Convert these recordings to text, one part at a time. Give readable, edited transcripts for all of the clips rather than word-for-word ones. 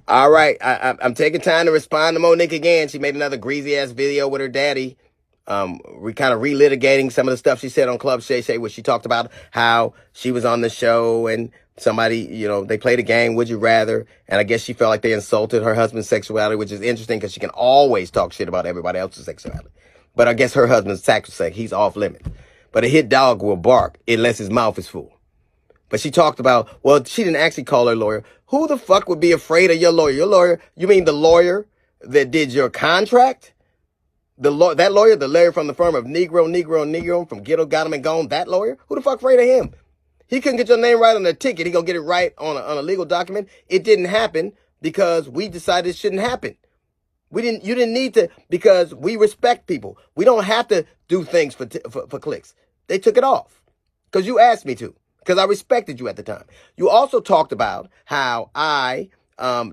All right, I'm taking time to respond to Monique again. She made another greasy ass video with her daddy. We kind of relitigating some of the stuff she said on Club Shay Shay, where she talked about how she was on the show and somebody, they played a game, Would You Rather? And I guess she felt like they insulted her husband's sexuality, which is interesting because she can always talk shit about everybody else's sexuality. But I guess her husband's sacrosanct. He's off limits. But a hit dog will bark unless his mouth is full. But she talked about, well, she didn't actually call her lawyer. Who the fuck would be afraid of your lawyer? Your lawyer, you mean the lawyer that did your contract? The lawyer from the firm of Negro from Ghetto Got Him and Gone, that lawyer? Who the fuck afraid of him? He couldn't get your name right on the ticket. He gonna get it right on a legal document. It didn't happen because we decided it shouldn't happen. You didn't need to, because we respect people. We don't have to do things for clicks. They took it off because you asked me to, because I respected you at the time. You also talked about how I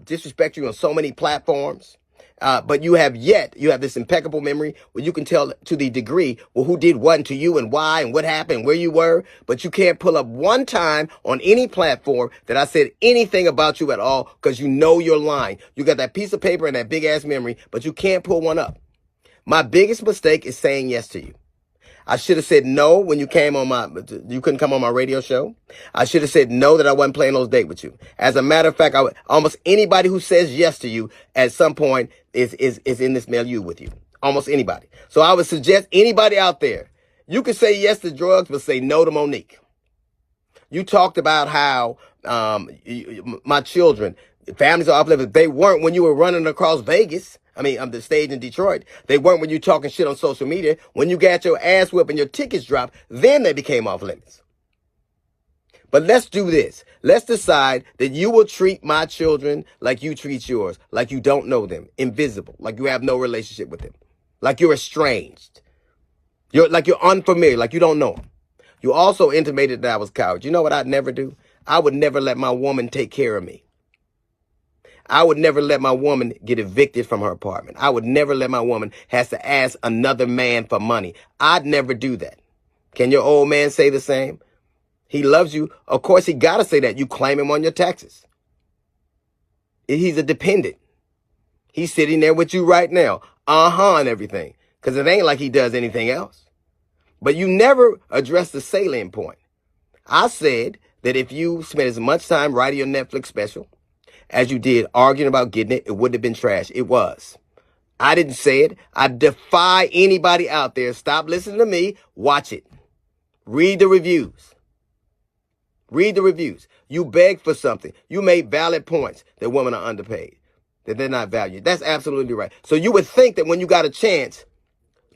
disrespect you on so many platforms. But you have this impeccable memory where you can tell to the degree, well, who did what to you and why and what happened, where you were. But you can't pull up one time on any platform that I said anything about you at all, because you know you're lying. You got that piece of paper and that big ass memory, but you can't pull one up. My biggest mistake is saying yes to you. I should have said no when you couldn't come on my radio show. I should have said no that I wasn't playing those dates with you. As a matter of fact, almost anybody who says yes to you at some point is in this milieu with you. Almost anybody. So I would suggest anybody out there, you can say yes to drugs, but say no to Monique. You talked about how my children, families are uplifted. They weren't when you were running across Vegas. The stage in Detroit. They weren't when you talking shit on social media. When you got your ass whipped and your tickets dropped, then they became off limits. But let's do this. Let's decide that you will treat my children like you treat yours, like you don't know them, invisible, like you have no relationship with them, like you're estranged, like you're unfamiliar, like you don't know them. You also intimated that I was a coward. You know what I'd never do? I would never let my woman take care of me. I would never let my woman get evicted from her apartment. I would never let my woman has to ask another man for money. I'd never do that. Can your old man say the same? He loves you. Of course, he got to say that. You claim him on your taxes. He's a dependent. He's sitting there with you right now. And everything. Because it ain't like he does anything else. But you never address the salient point. I said that if you spent as much time writing your Netflix special as you did arguing about getting it, it wouldn't have been trash. It was. I didn't say it. I defy anybody out there. Stop listening to me. Watch it. Read the reviews. Read the reviews. You begged for something. You made valid points that women are underpaid, that they're not valued. That's absolutely right. So you would think that when you got a chance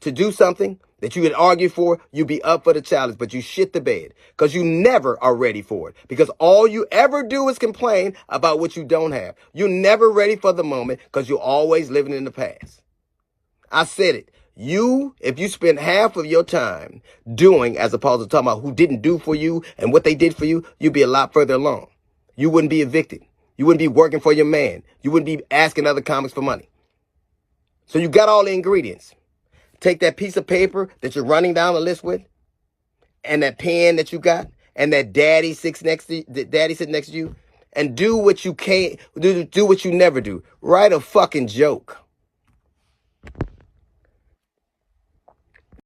to do something that you would argue for, you'd be up for the challenge, but you shit the bed because you never are ready for it, because all you ever do is complain about what you don't have. You're never ready for the moment because you're always living in the past. I said it. If you spend half of your time doing as opposed to talking about who didn't do for you and what they did for you, you'd be a lot further along. You wouldn't be evicted. You wouldn't be working for your man. You wouldn't be asking other comics for money. So you got all the ingredients. Take that piece of paper that you're running down the list with, and that pen that you got, and that daddy sitting next to you, and do what you can't do what you never do. Write a fucking joke.